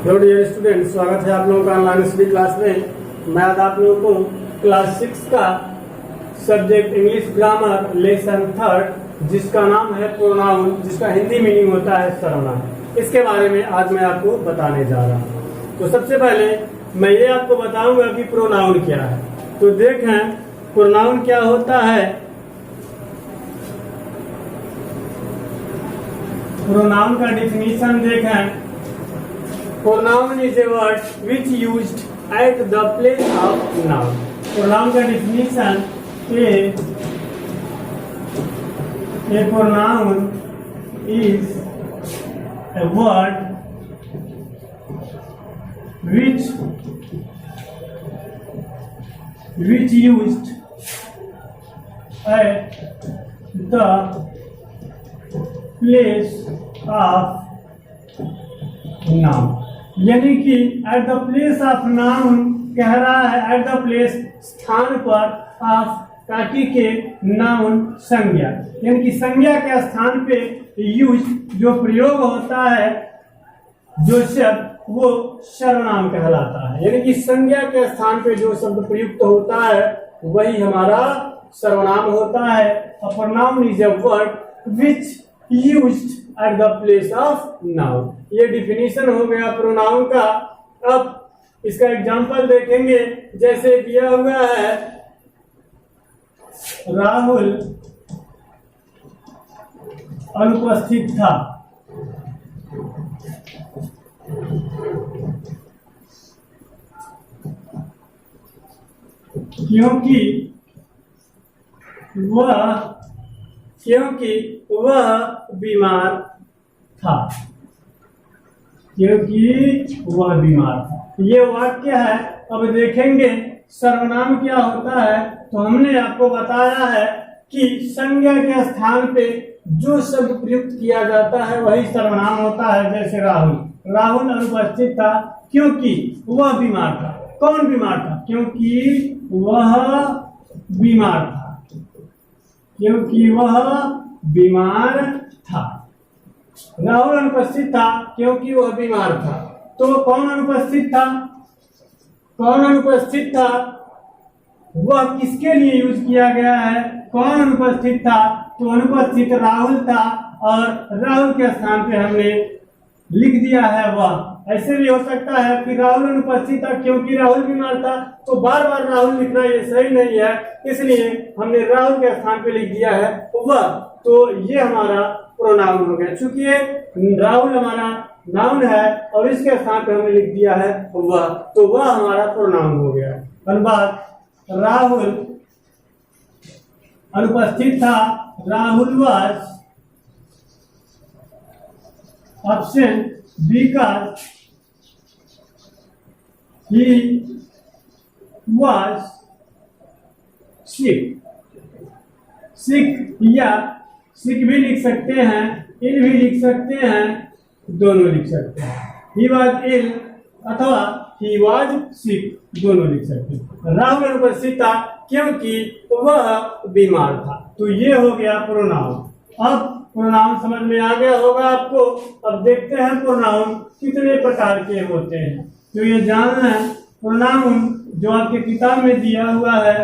Hello dear student, स्वागत है आप लोगों का ऑनलाइन स्टडी क्लास में। मैं आज आप लोगों को क्लास 6 का सब्जेक्ट इंग्लिश ग्रामर लेसन 3 जिसका नाम है प्रोनाउन, जिसका हिंदी मीनिंग होता है सर्वनाम, इसके बारे में आज मैं आपको बताने जा रहा हूँ। तो सबसे पहले मैं ये आपको बताऊंगा कि प्रोनाउन क्या है। तो देखें प्रोनाउन क्या होता है। प्रोनाउन का डिफिनीशन देखें। Pronoun is a word which used at the place of noun. Pronoun का definition a pronoun is a word which used at the place of noun. यानी कि at the place of noun कह रहा है, at the place स्थान पर, of ताकि के, नाउन संज्ञा, यानी कि संज्ञा के स्थान पे यूज जो प्रयोग होता है जो शब्द वो सर्वनाम कहलाता है। यानी कि संज्ञा के स्थान पे जो शब्द प्रयुक्त होता है वही हमारा सर्वनाम होता है। A pronoun is a word which used at the place of noun. ये डिफिनीशन हो गया प्रोनाउन का। अब इसका एग्जांपल देखेंगे। जैसे दिया हुआ है राहुल अनुपस्थित था। क्योंकि वह बीमार था। ये वाक्य है। अब देखेंगे सर्वनाम क्या होता है। तो हमने आपको बताया है कि संज्ञा के स्थान पे जो शब्द प्रयुक्त किया जाता है वही सर्वनाम होता है। जैसे राहुल अनुपस्थित था क्योंकि वह बीमार था। कौन बीमार था? क्योंकि वह बीमार था। राहुल अनुपस्थित था क्योंकि वह बीमार था। तो कौन अनुपस्थित था? वह किसके लिए यूज किया गया है? कौन अनुपस्थित था? तो अनुपस्थित राहुल था और राहुल के स्थान पे हमने लिख दिया है वह। ऐसे भी हो सकता है कि राहुल अनुपस्थित था क्योंकि राहुल बीमार था, तो बार बार राहुल लिखना ये सही नहीं है, इसलिए हमने राहुल के स्थान पे लिख दिया है वह। तो ये हमारा प्रोनाउन हो गया। चूंकि राहुल हमारा नाउन है और इसके स्थान पे हमने लिख दिया है वह, तो वह हमारा प्रोनाउन हो गया। धन्यवाद। राहुल अनुपस्थित था। Rahul was option because he was sick या sick भी लिख सकते हैं, ill भी लिख सकते हैं, दोनों लिख सकते हैं। he was ill अथवा he was sick दोनों लिख सकते हैं। राहुल अनुपस्थित था क्योंकि वह बीमार था। तो ये हो गया प्रोनाउन। अब प्रोनाउन समझ में आ गया होगा आपको। अब देखते हैं प्रोनाउन कितने प्रकार के होते हैं। तो ये जानना है प्रोनाउन जो आपके किताब में दिया हुआ है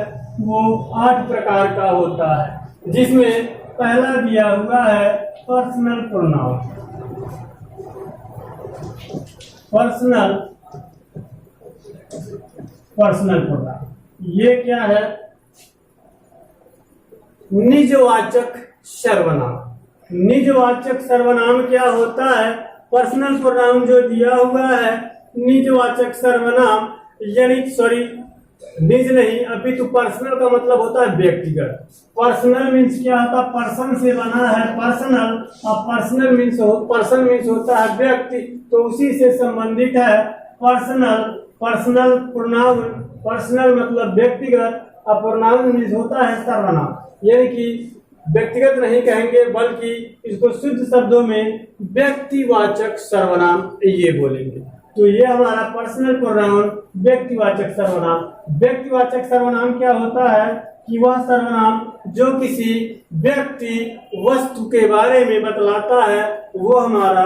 वो 8 प्रकार का होता है, जिसमें पहला दिया हुआ है पर्सनल प्रोनाउन। पर्सनल प्रोनाउन ये क्या है? निजवाचक सर्वनाम। निजवाचक सर्वनाम क्या होता है? पर्सनल प्रोनाउन जो दिया हुआ है निजवाचक सर्वनाम, यानी निज नहीं, अभी तो पर्सनल का मतलब होता है व्यक्तिगत। पर्सनल मीन्स क्या होता है? पर्सन से बना है पर्सनल, और पर्सन मीन्स होता है व्यक्ति, तो उसी से संबंधित है पर्सनल प्रोनाउन। पर्सनल मतलब व्यक्तिगत, और प्रोनाउन मीन्स होता है सर्वनाम, यानी कि व्यक्तिगत नहीं कहेंगे बल्कि इसको शुद्ध शब्दों में व्यक्तिवाचक सर्वनाम ये बोलेंगे। तो ये हमारा पर्सनल प्रोनाउन व्यक्तिवाचक सर्वनाम। व्यक्तिवाचक सर्वनाम क्या होता है कि वह सर्वनाम जो किसी व्यक्ति वस्तु के बारे में बतलाता है वो हमारा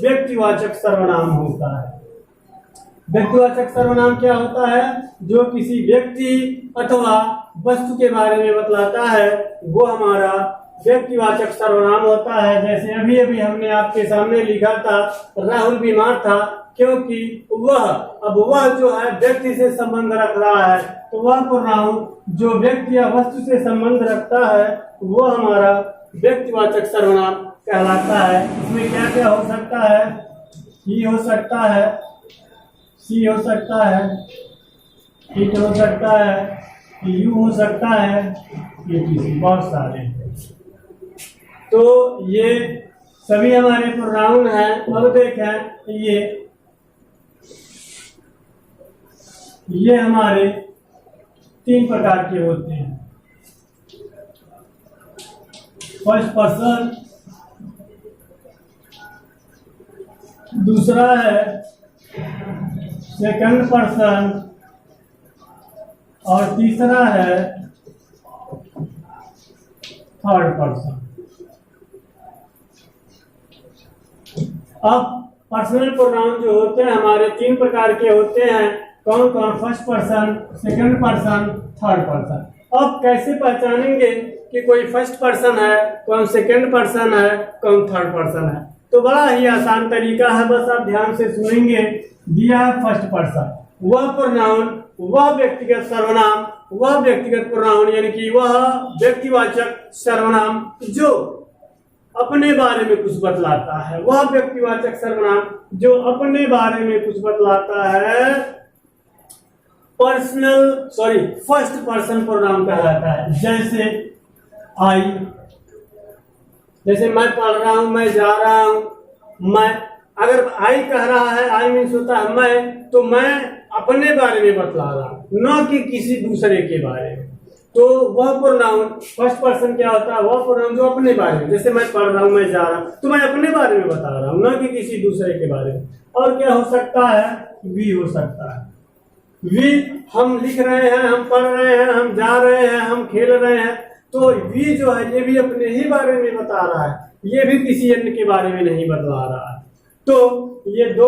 व्यक्तिवाचक सर्वनाम होता है। व्यक्तिवाचक सर्वनाम क्या होता है? जो किसी व्यक्ति अथवा वस्तु के बारे में बतलाता है वो हमारा व्यक्तिवाचक सर्वनाम होता है। जैसे अभी अभी हमने आपके सामने लिखा था राहुल बीमार था, क्योंकि वह जो है व्यक्ति से संबंध रख रहा है, तो वह प्रोनाउन जो व्यक्ति या वस्तु से संबंध रखता है वो हमारा व्यक्तिवाचक सर्वनाम कहलाता है। इसमें क्या क्या हो सकता है? ही हो सकता है, सी हो सकता है, इट हो सकता है, यू हो सकता है, ये बहुत सारे। तो ये सभी हमारे प्रोनाउन हैं। अब देखें ये हमारे 3 प्रकार के होते हैं। फर्स्ट पर्सन, दूसरा है सेकंड पर्सन और तीसरा है थर्ड पर्सन। अब पर्सनल प्रोनाउन जो होते हैं हमारे 3 प्रकार के होते हैं। कौन कौन? First person, second person, third person. अब कैसे पहचानेंगे कि कोई फर्स्ट पर्सन है, कौन सेकंड पर्सन है, कौन थर्ड पर्सन है? तो बड़ा ही आसान तरीका है, बस आप ध्यान से सुनेंगे। दिया है फर्स्ट पर्सन, वह प्रोनाउन, वह व्यक्तिगत सर्वनाम, वह व्यक्तिगत प्रोनाउन यानी कि वह व्यक्तिवाचक सर्वनाम जो अपने बारे में कुछ बतलाता है, वह व्यक्तिवाचक सर्वनाम जो अपने बारे में कुछ बतलाता है फर्स्ट पर्सन प्रोनाउन कहलाता है। जैसे आई, जैसे मैं पढ़ रहा हूं, मैं जा रहा हूं, मैं, अगर आई कह रहा है, आई मीन्स होता है मैं, तो मैं अपने बारे में बतला रहा हूं, न कि किसी दूसरे के बारे में। तो वह प्रोनाउन फर्स्ट पर्सन क्या होता है? वह प्रोनाउन जो अपने बारे में, जैसे मैं पढ़ रहा हूं, मैं जा रहा हूं, तो मैं अपने बारे में बता रहा हूं, न कि किसी दूसरे के बारे में। और क्या हो सकता है? वी हो सकता है। वी, हम लिख रहे हैं, हम पढ़ रहे हैं, हम जा रहे हैं, हम खेल रहे हैं, तो वी जो है ये भी अपने ही बारे में बता रहा है, ये भी किसी अन्य के बारे में नहीं बतला रहा है। तो ये 2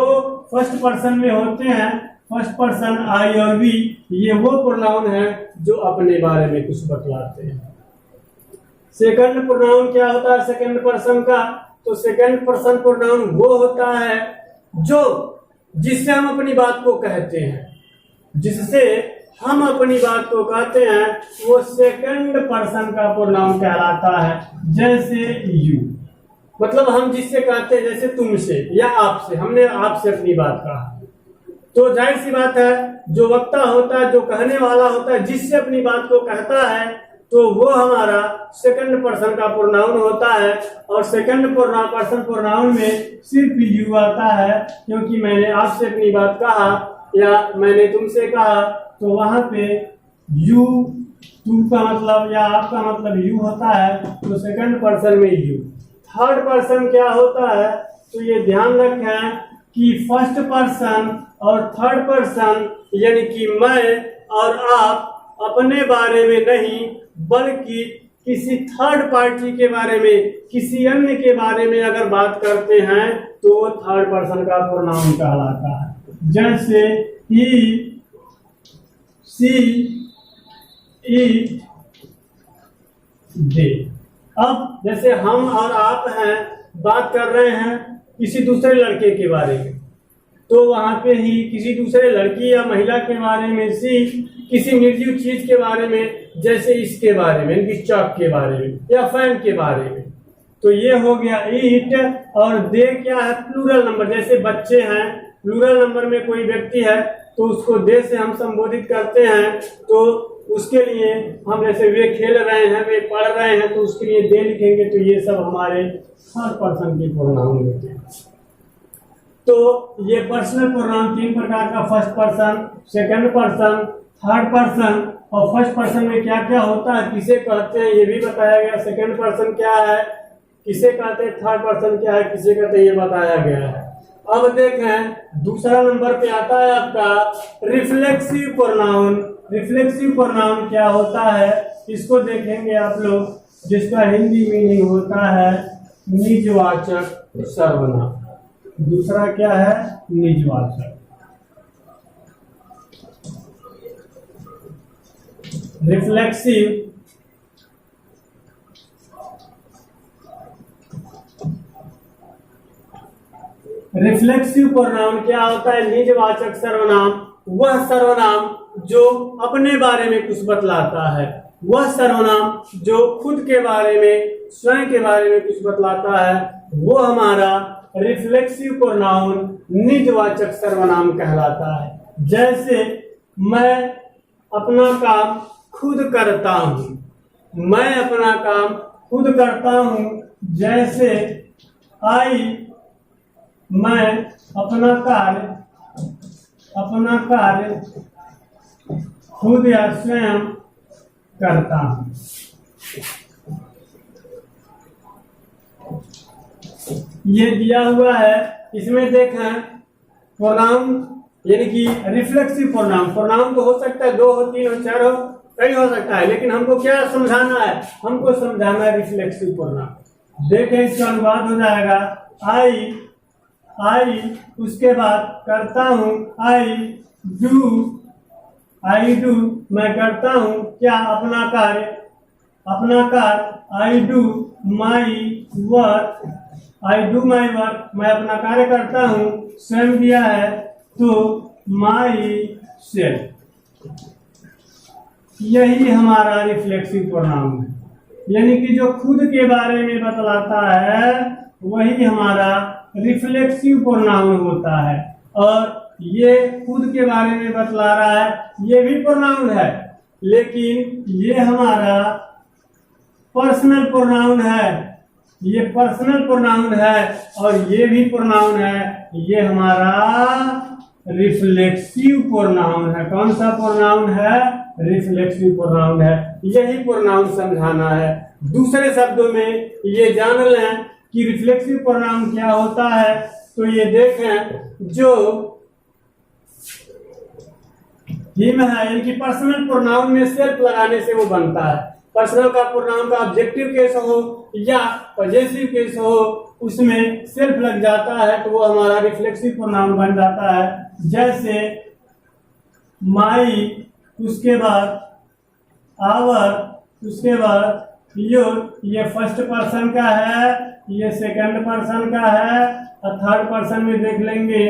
फर्स्ट पर्सन में होते हैं, फर्स्ट पर्सन आई और वी, ये वो प्रोनाउन है जो अपने बारे में कुछ बतलाते हैं। सेकंड प्रोनाउन क्या होता है सेकंड पर्सन का? तो सेकंड पर्सन प्रोनाउन वो होता है जो जिससे हम अपनी बात को कहते हैं, जिससे हम अपनी बात को कहते हैं, वो सेकंड पर्सन का प्रोनाउन कहलाता है। जैसे यू, मतलब हम जिससे कहते हैं, जैसे तुमसे या आपसे, हमने आपसे अपनी बात कहा, तो जाहिर सी बात है जो वक्ता होता है, जो कहने वाला होता है, जिससे अपनी बात को कहता है, तो वो हमारा सेकंड पर्सन का प्रोनाउन होता है। और सेकंड पर्सन प्रोनाउन में सिर्फ यू आता है, क्योंकि मैंने आपसे अपनी बात कहा या मैंने तुमसे कहा, तो वहां पे यू, तुम का मतलब या आपका मतलब यू होता है, तो सेकंड पर्सन में यू। थर्ड पर्सन क्या होता है? तो ये ध्यान रखें कि फर्स्ट पर्सन और थर्ड पर्सन यानी कि मैं और आप अपने बारे में नहीं, बल्कि किसी थर्ड पार्टी के बारे में, किसी अन्य के बारे में अगर बात करते हैं, तो वो थर्ड पर्सन का प्रोनाउन कहलाता है। जैसे ही, सी, इट, दे। अब जैसे हम और आप हैं, बात कर रहे हैं किसी दूसरे लड़के के बारे में, तो वहां पे ही किसी दूसरे लड़की या महिला के बारे में, सी किसी निर्जीव चीज के बारे में, जैसे इसके बारे में, इनकी चौक के बारे में या फैन के बारे में। तो ये हो गया इट। और दे क्या है? प्लूरल नंबर, जैसे बच्चे हैं, प्लूरल नंबर में कोई व्यक्ति है तो उसको दे से हम संबोधित करते हैं, तो उसके लिए हम जैसे वे खेल रहे हैं, वे पढ़ रहे हैं, तो उसके लिए दे लिखेंगे। तो ये सब हमारे थर्ड पर्सन के प्रोनाउन होते हैं। तो ये पर्सनल प्रोनाउन 3 प्रकार का, first person, second person, third person. और फर्स्ट पर्सन में क्या क्या होता है, किसे कहते हैं, ये भी बताया गया। सेकंड पर्सन क्या है, किसे कहते हैं, थर्ड पर्सन क्या है, किसे कहते हैं, ये बताया गया है। अब देखें दूसरा नंबर पे आता है आपका रिफ्लेक्सिव प्रोनाउन। रिफ्लेक्सिव प्रोनाउन क्या होता है, इसको देखेंगे आप लोग, जिसका हिंदी मीनिंग होता है निजवाचक सर्वनाम। दूसरा क्या है? निजवाचक। रिफ्लेक्सिव रिफ्लेक्सिव प्रोनाउन क्या होता है? निजवाचक सर्वनाम वह सर्वनाम जो अपने बारे में कुछ बतलाता है, वह सर्वनाम जो खुद के बारे में, स्वयं के बारे में कुछ बतलाता है, वो हमारा रिफ्लेक्सिव प्रोनाउन निजवाचक सर्वनाम कहलाता है। जैसे मैं अपना काम खुद करता हूँ, मैं अपना काम खुद करता हूँ। जैसे आई, मैं अपना कार्य खुद या स्वयं करता हूँ। ये दिया हुआ है, इसमें देखें प्रोनाउन यानी कि रिफ्लेक्सिव प्रोनाउन। प्रोनाउन तो हो सकता है 2 हो, 3 हो, 4 हो, कई हो सकता है, लेकिन हमको क्या समझाना है? हमको समझाना है रिफ्लेक्सिव प्रोनाउन। देखें इसका अनुवाद हो जाएगा आई, उसके बाद करता हूँ, आई डू, मैं करता हूँ क्या? अपना कार्य, आई डू माई वर्क, मैं अपना कार्य करता हूँ। स्वयं दिया है तो माई सेल्फ। यही हमारा रिफ्लेक्सिव प्रोनाउन है, यानी कि जो खुद के बारे में बतलाता है वही हमारा रिफ्लेक्सिव प्रोनाउन होता है। और ये खुद के बारे में बतला रहा है, ये भी प्रोनाउन है, लेकिन ये हमारा पर्सनल प्रोनाउन है, ये पर्सनल प्रोनाउन है। और ये भी प्रोनाउन है, ये हमारा रिफ्लेक्सिव प्रोनाउन है। कौन सा प्रोनाउन है? रिफ्लेक्सिव प्रोनाउन है। यही प्रोनाउन समझाना है। दूसरे शब्दों में ये जान लें कि रिफ्लेक्सिव प्रोनाउन क्या होता है। तो ये देखें, जो हिम है यानी कि पर्सनल प्रोनाउन में सेल्फ लगाने से वो बनता है। पर्सनल का प्रोनाउन का ऑब्जेक्टिव केस हो या पॉजेसिव केस हो, उसमें सेल्फ लग जाता है तो वो हमारा रिफ्लेक्सिव प्रोनाउन बन जाता है। जैसे माई, उसके बाद आवर, उसके बाद योर, ये फर्स्ट पर्सन का है, ये सेकंड पर्सन का है, और थर्ड पर्सन में देख लेंगे,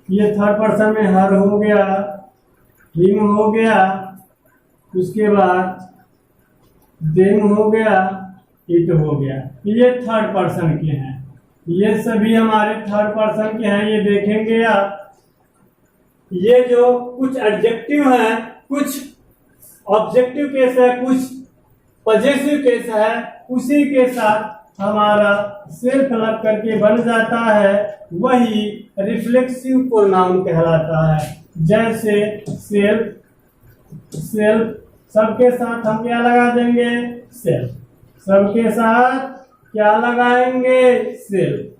ये थर्ड पर्सन में हर हो गया, हिम हो गया, उसके बाद देम हो गया, इट हो गया। ये थर्ड पर्सन के हैं, ये सभी हमारे थर्ड पर्सन के हैं। ये देखेंगे आप, ये जो कुछ एडजेक्टिव हैं, कुछ ऑब्जेक्टिव केस है, कुछ पॉजेसिव केस है, उसी के साथ हमारा सेल्फ लग करके बन जाता है, वही रिफ्लेक्सिव प्रोनाउन कहलाता है। जैसे सेल्फ, सबके साथ हम क्या लगा देंगे? सेल्फ। सबके साथ क्या लगाएंगे? सेल्फ।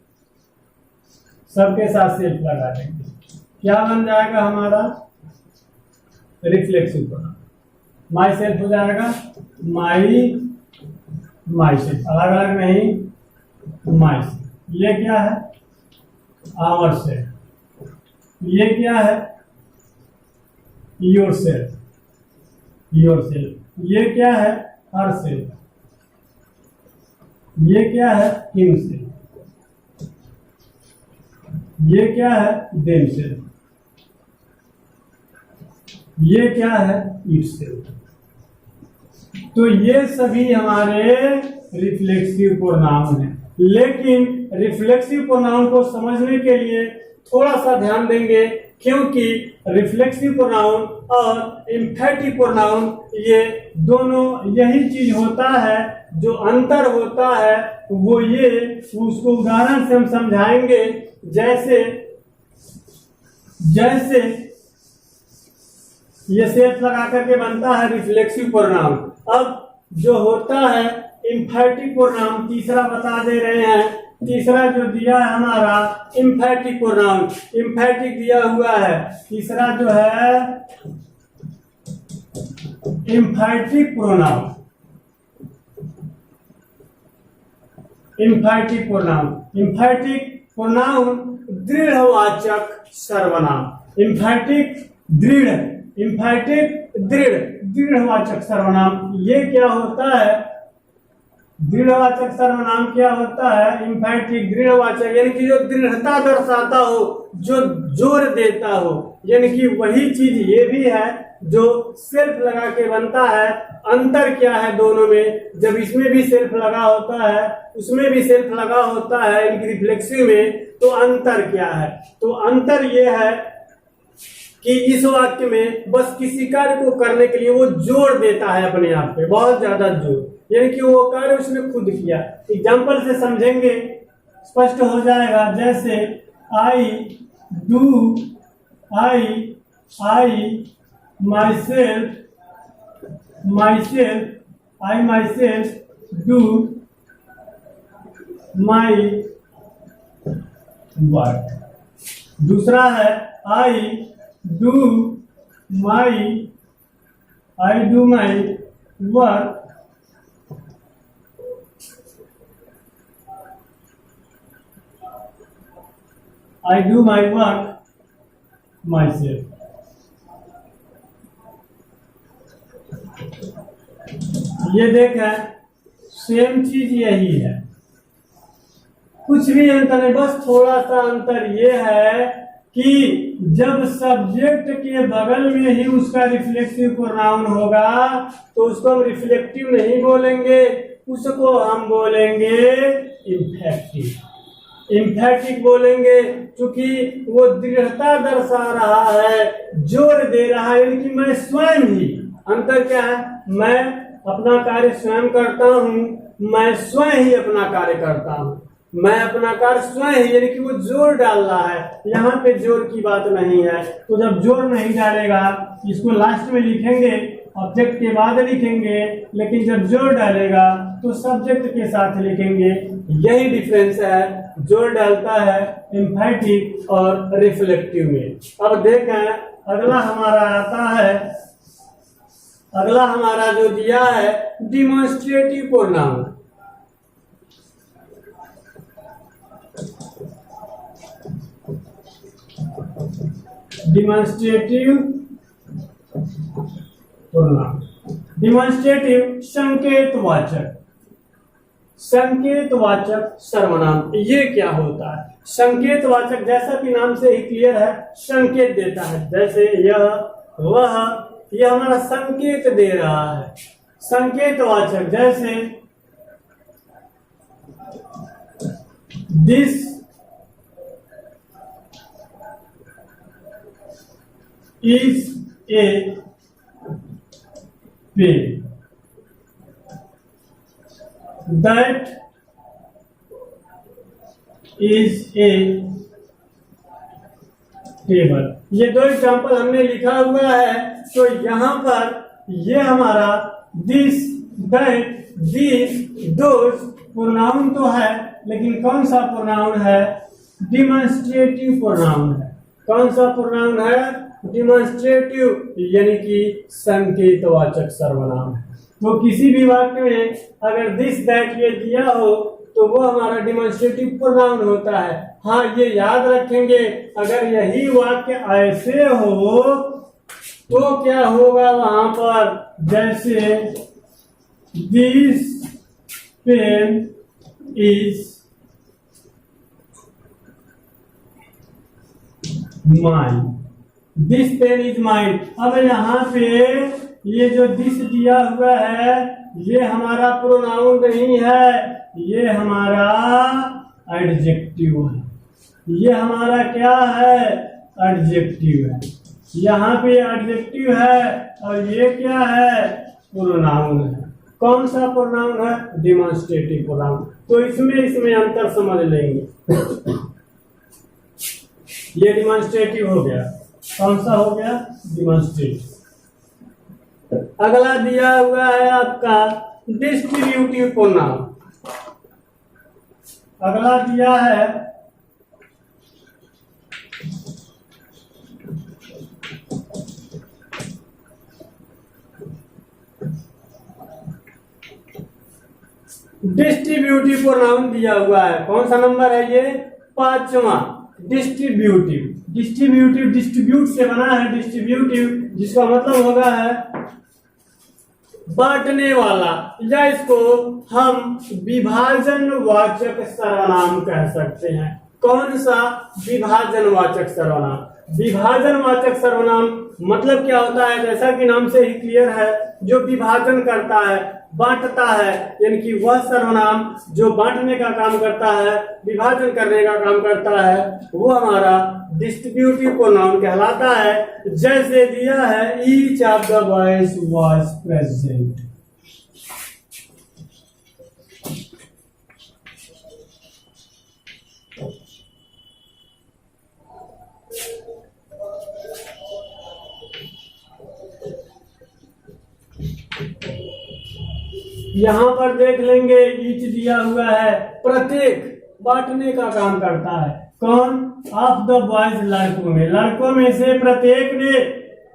सबके साथ सेल्फ लगा देंगे, क्या बन जाएगा हमारा? Reflexive pronoun. माई सेल्फ हो जाएगा माई सेल्फ, अलग अलग नहीं, माई सेल्फ। ये क्या है? Ourself. ये क्या है? Yourself. ये क्या है? Herself. ये क्या है? Himself. ये क्या है? Themself. ये क्या है? Itself. तो ये सभी हमारे रिफ्लेक्सिव प्रोनाउन हैं। लेकिन रिफ्लेक्सिव प्रोनाउन को समझने के लिए थोड़ा सा ध्यान देंगे, क्योंकि रिफ्लेक्सिव प्रोनाउन और एम्फैटिक प्रोनाउन ये दोनों यही चीज होता है। जो अंतर होता है वो ये, उसको उदाहरण से हम समझाएंगे। जैसे ये सेल्फ लगा करके बनता है रिफ्लेक्सिव प्रोनाउन। अब जो होता है एम्फैटिक प्रोनाउन, तीसरा बता दे रहे हैं। तीसरा जो दिया है hamaरा एम्फैटिक प्रोनाउन, एम्फैटिक दिया हुआ है। तीसरा जो है emphatic pronoun, emphatic pronoun. Emphatic pronoun दृढ़वाचक सर्वनाम। एम्फैटिक दृढ़, एम्फैटिक दृढ़, दृढ़वाचक सर्वनाम। ये क्या होता है? दृढ़वाचक सर्वनाम क्या होता है? एम्फैटिक दृढ़वाचक, यानी कि जो दृढ़ता दर्शाता हो, जो जोर देता हो, यानी कि वही चीज ये भी है जो सेल्फ लगा के बनता है। अंतर क्या है दोनों में? जब इसमें भी सेल्फ लगा होता है, उसमें भी सेल्फ लगा होता है, इनकी रिफ्लेक्सिव में, तो अंतर क्या है? तो अंतर ये है कि इस वाक्य में बस किसी कार्य को करने के लिए वो जोर देता है अपने आप पे, बहुत ज्यादा जोर, यानी कि वो कार्य उसने खुद किया। एग्जाम्पल से समझेंगे, स्पष्ट हो जाएगा। जैसे I do, I myself do my work। दूसरा है I do my work myself। ये देखें, सेम चीज यही है, कुछ भी अंतर नहीं, बस थोड़ा सा अंतर ये है कि जब सब्जेक्ट के बगल में ही उसका रिफ्लेक्सिव प्रोनाउन होगा तो उसको हम रिफ्लेक्टिव नहीं बोलेंगे, उसको हम बोलेंगे इम्फैटिक बोलेंगे, क्योंकि वो दृढ़ता दर्शा रहा है, जोर दे रहा है, यानी कि मैं स्वयं ही। अंतर क्या है? मैं अपना कार्य स्वयं करता हूँ, मैं स्वयं ही अपना कार्य करता हूँ, मैं अपना कार्य स्वयं ही, यानी कि वो जोर डाल रहा है। यहाँ पे जोर की बात नहीं है, तो जब जोर नहीं डालेगा, इसको लास्ट में लिखेंगे, ऑब्जेक्ट के बाद लिखेंगे, लेकिन जब जोर डालेगा तो सब्जेक्ट के साथ लिखेंगे। यही डिफरेंस है, जोर डालता है एम्फैटिक और रिफ्लेक्टिव में। अब देखें, अगला हमारा आता है, अगला हमारा जो दिया है demonstrative pronoun. Demonstrative pronoun, demonstrative संकेतवाचक, संकेतवाचक सर्वनाम। ये क्या होता है? संकेतवाचक, जैसा कि नाम से ही क्लियर है, संकेत देता है। जैसे यह, वह, यह हमारा संकेत दे रहा है। संकेतवाचक जैसे this is a pen, that is a table. ये दो एग्जाम्पल हमने लिखा हुआ है, तो यहाँ पर ये हमारा this, that, this, those pronoun तो है, लेकिन कौन सा प्रोनाउन है? डिमॉन्स्ट्रेटिव प्रोनाउन है। कौन सा प्रोनाउन है? डिमॉन्स्ट्रेटिव, यानी कि संकेतवाचक सर्वनाम है। तो किसी भी वाक्य में अगर दिस, दैट ये दिया हो तो वो हमारा डिमॉन्स्ट्रेटिव प्रोनाउन होता है। हाँ, ये याद रखेंगे, अगर यही वाक्य ऐसे हो तो क्या होगा वहां पर? जैसे this pen is mine, this pen is mine. अब यहाँ पे ये जो दिस दिया हुआ है, ये हमारा प्रोनाउन नहीं है, ये हमारा एडजेक्टिव है। ये हमारा क्या है? एडजेक्टिव है। यहाँ पे एडजेक्टिव है और ये क्या है? प्रोनाउन है। कौन सा प्रोनाउन है? Demonstrative pronoun. तो इसमें अंतर समझ लेंगे। ये डिमॉन्स्ट्रेटिव हो गया। कौन सा हो गया? डिमॉन्स्ट्रेटिव। अगला दिया हुआ है आपका डिस्ट्रीब्यूटिव प्रोनाउन। अगला दिया है डिस्ट्रीब्यूटिव प्रोनाउन दिया हुआ है। कौन सा नंबर है ये? 5वां। डिस्ट्रीब्यूटिव डिस्ट्रीब्यूट से बना है डिस्ट्रीब्यूटिव, जिसका मतलब होगा है बांटने वाला, या इसको हम विभाजन वाचक सर्वनाम कह सकते हैं। कौन सा? विभाजन वाचक सर्वनाम। विभाजन वाचक सर्वनाम मतलब क्या होता है? जैसा कि नाम से ही क्लियर है, जो विभाजन करता है, बांटता है, यानी कि वह सर्वनाम जो बांटने का काम करता है, विभाजन करने का काम करता है, वो हमारा डिस्ट्रीब्यूटिव प्रोनाउन कहलाता है। जैसे दिया है each of the boys was present. यहां पर देख लेंगे ईच दिया हुआ है, प्रत्येक बांटने का काम करता है। कौन? ऑफ द बॉयज, लड़कों में, लड़कों में से प्रत्येक ने,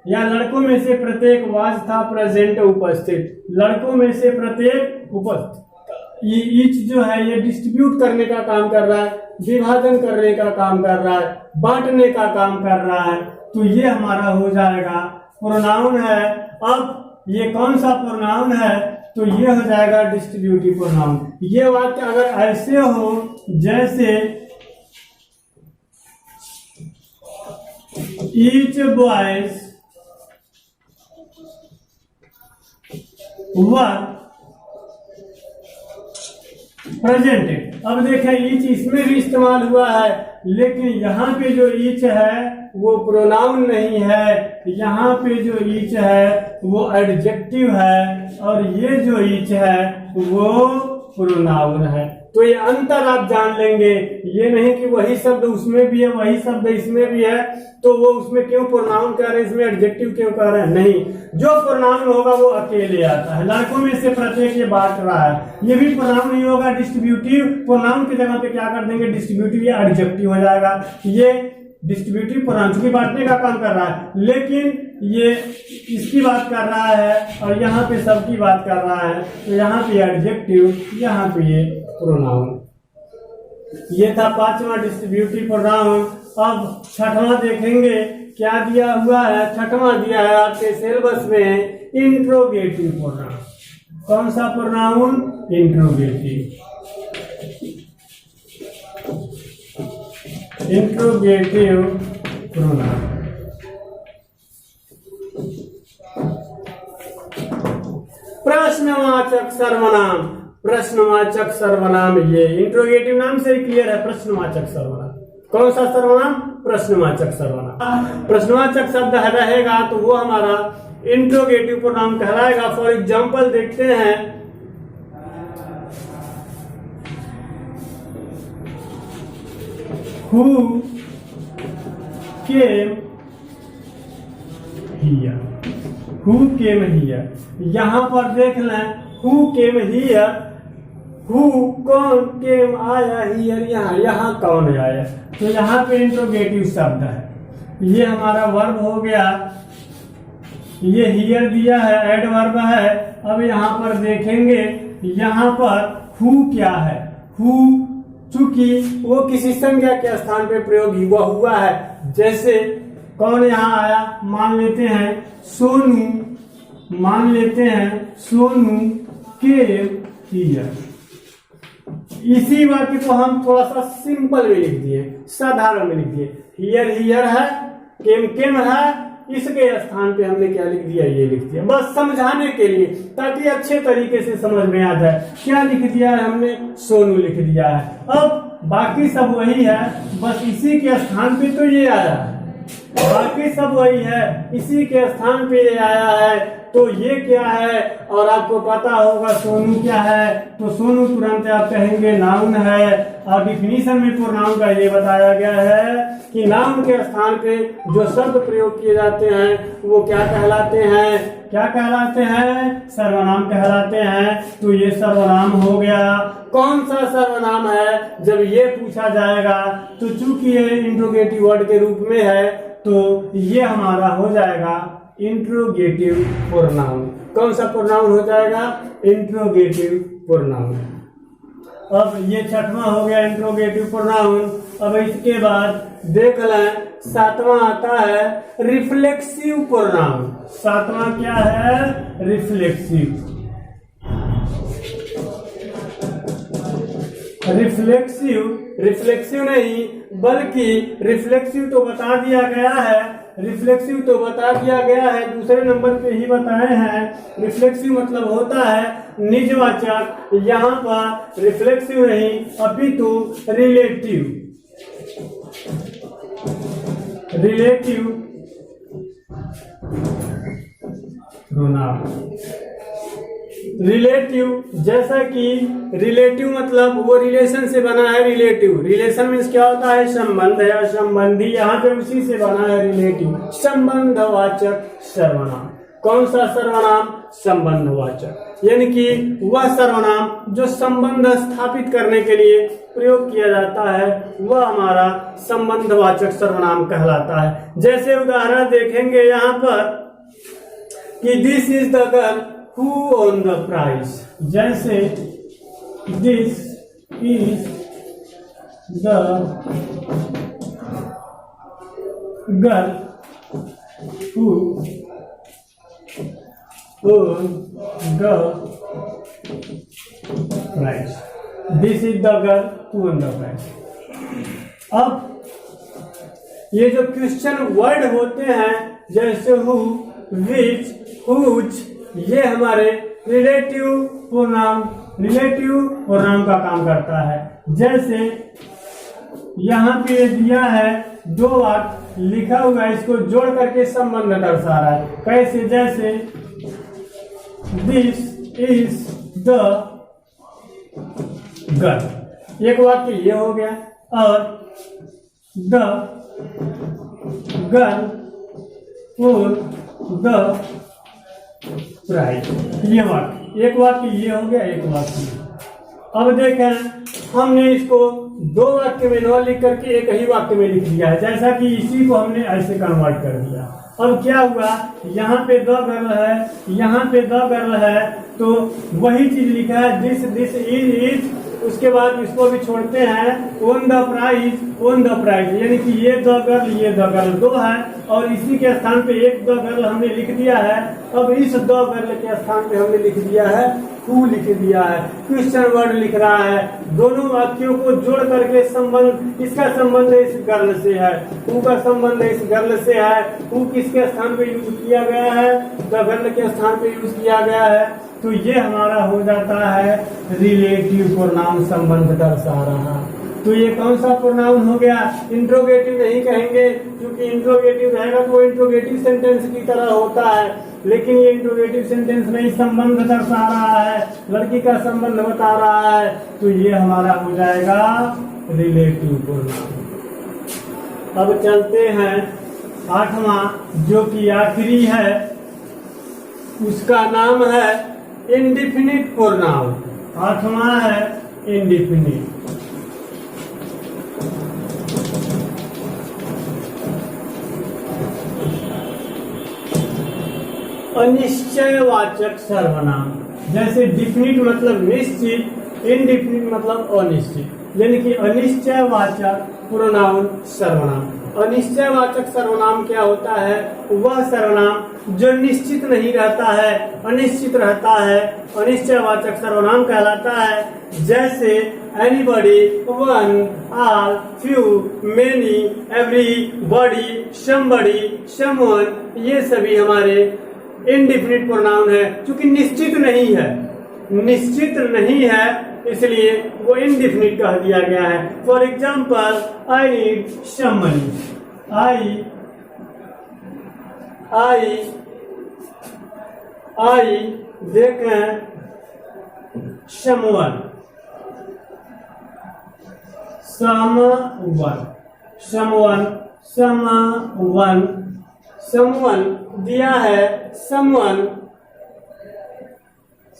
या लड़कों में से प्रत्येक वाज था प्रेजेंट, उपस्थित, लड़कों में से प्रत्येक उपस्थित। ये ईच जो है ये डिस्ट्रीब्यूट करने का काम कर रहा है, विभाजन करने का काम कर रहा है, बांटने का काम कर रहा है, तो ये हमारा हो जाएगा प्रोनाउन है। अब ये कौन सा प्रोनाउन है? तो ये हो जाएगा डिस्ट्रीब्यूटिव प्रोनाउन। ये वाक्य अगर ऐसे हो जैसे ईच बॉयज वर प्रेजेंटेड। अब देखें ईच इसमें भी इस्तेमाल हुआ है, लेकिन यहाँ पे जो ईच है वो प्रोनाउन नहीं है, यहाँ पे जो ईच है वो एडजेक्टिव है, और ये जो ईच है वो प्रोनाउन है। तो ये अंतर आप जान लेंगे, ये नहीं कि वही शब्द उसमें भी है, वही शब्द इसमें भी है, तो वो उसमें क्यों प्रोनाउन कह रहे हैं, इसमें एडजेक्टिव क्यों कह रहे हैं? नहीं, जो प्रोनाउन होगा वो अकेले आता है। लड़कों में से प्रत्येक ये बांट रहा है, ये भी प्रोनाउन नहीं होगा, डिस्ट्रीब्यूटिव। प्रोनाउन की जगह पे क्या कर देंगे? डिस्ट्रीब्यूटिव या एडजेक्टिव हो जाएगा। ये डिस्ट्रीब्यूटिव प्रोनाउन चूंकि बांटने का काम कर रहा है, लेकिन ये इसकी बात कर रहा है और यहाँ पे सबकी बात कर रहा है, तो यहाँ पे एडजेक्टिव, यहाँ पे ये प्रोनाउन। ये था पांचवा डिस्ट्रीब्यूटिव प्रोनाउन। अब छठवां देखेंगे क्या दिया हुआ है। छठवां दिया है आपके सिलेबस में इंट्रोगेटिव प्रोनाउन। कौन सा प्रोनाउन? इंट्रोगेटिव। Interrogative pronoun. प्रश्नवाचक सर्वनाम। प्रश्नवाचक सर्वनाम, ये इंट्रोगेटिव नाम से ही क्लियर है। प्रश्नवाचक सर्वनाम कौन सा सर्वनाम? प्रश्नवाचक सर्वनाम। प्रश्नवाचक शब्द रहेगा तो वो हमारा इंट्रोगेटिव प्रोनाउन कहलाएगा। फॉर एग्जाम्पल देखते हैं, Who came here? Who came here? यहां पर देख लें, Who came here? Who कौन, came आया, here यहाँ कौन आया, तो यहाँ पे इंट्रोगेटिव शब्द है। ये हमारा वर्ब हो गया, ये here दिया है, एडवर्ब है। अब यहाँ पर देखेंगे, यहाँ पर who क्या है? who चूंकि वो किसी संज्ञा के स्थान पे प्रयोग हुआ है। जैसे कौन यहाँ आया? मान लेते हैं सोनू, मान लेते हैं सोनू केम हियर। इसी वाक्य को हम थोड़ा सा सिंपल में लिख दिए, साधारण में लिख दिए। हियर हियर है, केम केम है, इसके स्थान पे हमने क्या लिख दिया? ये लिख दिया, बस समझाने के लिए, ताकि अच्छे तरीके से समझ में आ जाए। क्या लिख दिया है हमने? सोनू लिख दिया है। अब बाकी सब वही है, बस इसी के स्थान पे तो ये आया है, बाकी सब वही है, इसी के स्थान पे ये आया है। तो ये क्या है? और आपको पता होगा सोनू क्या है, तो सोनू तुरंत आप कहेंगे नाउन है। और डिफिनीशन में प्रोनाउन का ये बताया गया है कि नाउन के स्थान पे जो शब्द प्रयोग किए जाते हैं वो क्या कहलाते हैं? क्या कहलाते हैं? सर्वनाम कहलाते हैं। तो ये सर्वनाम हो गया। कौन सा सर्वनाम है? जब ये पूछा जाएगा तो चूंकि ये इंट्रोगेटिव वर्ड के रूप में है, तो ये हमारा हो जाएगा इंट्रोगेटिव प्रोनाउन। कौन सा प्रोनाउन हो जाएगा? Interrogative pronoun. अब ये छठवां हो गया इंट्रोगेटिव प्रोनाउन। अब इसके बाद देख लें सातवां आता है रिफ्लेक्सिव प्रोनाउन। सातवां क्या है? रिफ्लेक्सिव। रिफ्लेक्सिव नहीं बल्कि रिफ्लेक्सिव तो बता दिया गया है, रिफ्लेक्सिव तो बता दिया गया है, दूसरे नंबर पे ही बताए हैं। रिफ्लेक्सिव मतलब होता है निजवाचक, यहाँ पर रिफ्लेक्सिव नहीं अपितु रिलेटिव प्रोनाउन। रिलेटिव जैसा कि रिलेटिव मतलब वो रिलेशन से बना है। रिलेटिव रिलेशन मीन्स क्या होता है? संबंध या संबंधी, यहाँ पे उसी से बना है रिलेटिव। संबंधवाचक सर्वनाम। कौन सा सर्वनाम? संबंधवाचक, यानी कि वह सर्वनाम जो संबंध स्थापित करने के लिए प्रयोग किया जाता है वह हमारा संबंधवाचक सर्वनाम कहलाता है। जैसे उदाहरण देखेंगे यहाँ पर कि this is the girl who won the prize. जैसे this is the girl who won the prize. This is the girl who won the prize. अब ये जो क्वेश्चन वर्ड होते हैं जैसे हु, विच, हुज, ये हमारे रिलेटिव प्रोनाउन का काम करता है। जैसे यहाँ पे दिया है दो वाक्य लिखा हुआ है, इसको जोड़ करके संबंध दर्शा रहा है। कैसे? जैसे दिस इज द गर्ल, एक वाक्य ये हो गया, और the girl for the prize, ये वाक्य, एक वाक्य ये हो गया, एक वाक्य। अब देखें हमने इसको दो वाक्य में न लिख करके एक ही वाक्य में लिख दिया है, जैसा कि इसी को हमने ऐसे कन्वर्ट कर दिया। अब क्या हुआ? यहाँ पे द गर्ल है, यहाँ पे द गर्ल है, तो वही चीज लिखा है दिस इज, उसके बाद इसको भी छोड़ते हैं ओन द प्राइज, यानी कि ये द गर्ल दो है, और इसी के स्थान पे एक द गर्ल हमने लिख दिया है। अब इस द गर्ल के स्थान पे हमने लिख दिया है हु, लिख दिया है, क्वेश्चन वर्ड लिख रहा है। दोनों वाक्यों को जोड़ करके संबंध, इसका संबंध इस गर्ल से है, हु का संबंध इस गर्ल से है। हु किसके स्थान पे यूज किया गया है? द गर्ल के स्थान पे यूज किया गया है। तो ये हमारा हो जाता है रिलेटिव प्रोनाउन, संबंध दर्शा रहा। तो ये कौन सा प्रोनाउन हो गया? इंट्रोगेटिव नहीं कहेंगे, क्योंकि इंट्रोगेटिव रहेगा तो इंट्रोगेटिव सेंटेंस की तरह होता है, लेकिन ये इंट्रोगेटिव सेंटेंस नहीं, संबंध दर्शा रहा है, लड़की का संबंध बता रहा है। तो ये हमारा हो जाएगा रिलेटिव प्रोनाउन। अब चलते हैं आठवां, जो कि आखिरी है, उसका नाम है इंडिफिनिट प्रोनाउन। आठवां है इंडिफिनिट। अनिश्चयवाचक सर्वनाम। जैसे डिफिनिट मतलब निश्चित, इनडिफिनिट मतलब अनिश्चित, यानी कि अनिश्चयवाचक प्रोनाउन सर्वनाम। अनिश्चयवाचक सर्वनाम क्या होता है? वह सर्वनाम जो निश्चित नहीं रहता है, अनिश्चित रहता है, अनिश्चयवाचक सर्वनाम कहलाता है। जैसे anybody, one, all, few, many, every, body, somebody, someone, ये सभी हमारे इनडिफिनिट प्रोनाउन है। क्योंकि निश्चित नहीं है इसलिए वो इनडिफिनिट कह दिया गया है। For example, I need some money, I देखें समवन दिया है।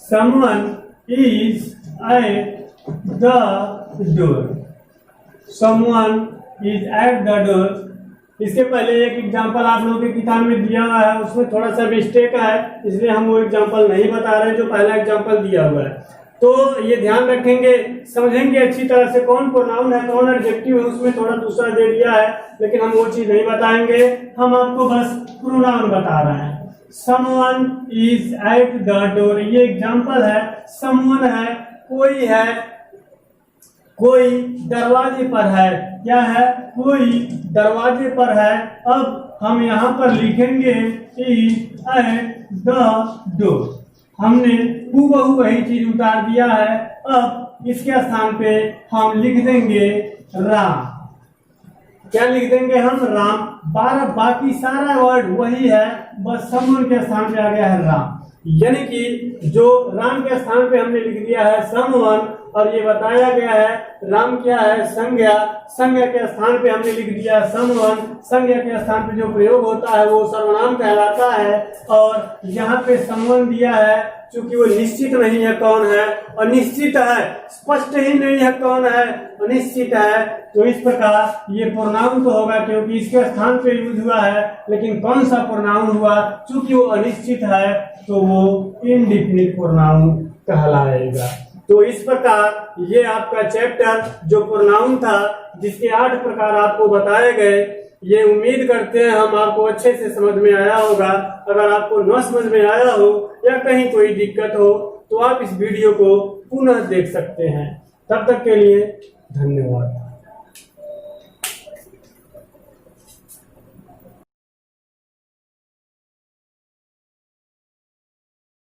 Someone is at the door, someone is at the door। इसके पहले एक एग्जांपल आप लोगों के किताब में दिया हुआ है, उसमें थोड़ा सा मिस्टेक है, इसलिए हम वो एग्जांपल नहीं बता रहे जो पहला एग्जांपल दिया हुआ है। तो ये ध्यान रखेंगे, समझेंगे अच्छी तरह से कौन प्रोनाउन है कौन एडजेक्टिव है, उसमें थोड़ा दूसरा दे दिया है लेकिन हम वो चीज नहीं बताएंगे, हम आपको बस प्रोनाउन बता रहे हैं। Someone is at the door, ये एग्जांपल है। समवन है, कोई है, कोई दरवाजे पर है। क्या है? कोई दरवाजे पर है। अब हम यहाँ पर लिखेंगे इज एट द डोर, हमने हूबहू वही चीज उतार दिया है। अब इसके स्थान पे हम लिख देंगे राम। क्या लिख देंगे हम? राम। बाकी सारा वर्ड वही है, बस समवन के स्थान पे आ गया है राम। यानी कि जो राम के स्थान पे हमने लिख दिया है समवन, और ये बताया गया है राम क्या है? संज्ञा। संज्ञा के स्थान पे हमने लिख दिया समवन। संज्ञा के स्थान पे जो प्रयोग होता है वो सर्वनाम कहलाता है। और यहाँ पे समवन दिया है, क्योंकि वो निश्चित नहीं है कौन है, अनिश्चित है, स्पष्ट ही नहीं है कौन है, अनिश्चित है। तो इस प्रकार ये प्रोनाउन तो होगा क्योंकि इसके स्थान पे यूज हुआ है, लेकिन कौन सा प्रोनाउन हुआ? चूंकि वो अनिश्चित है तो वो इंडिफिनिट प्रोनाउन कहलाएगा। तो इस प्रकार ये आपका चैप्टर जो प्रोनाउन था, जिसके 8 प्रकार आपको बताए गए, ये उम्मीद करते हैं हम आपको अच्छे से समझ में आया होगा। अगर आपको न समझ में आया हो या कहीं कोई दिक्कत हो तो आप इस वीडियो को पुनः देख सकते हैं। तब तक के लिए धन्यवाद।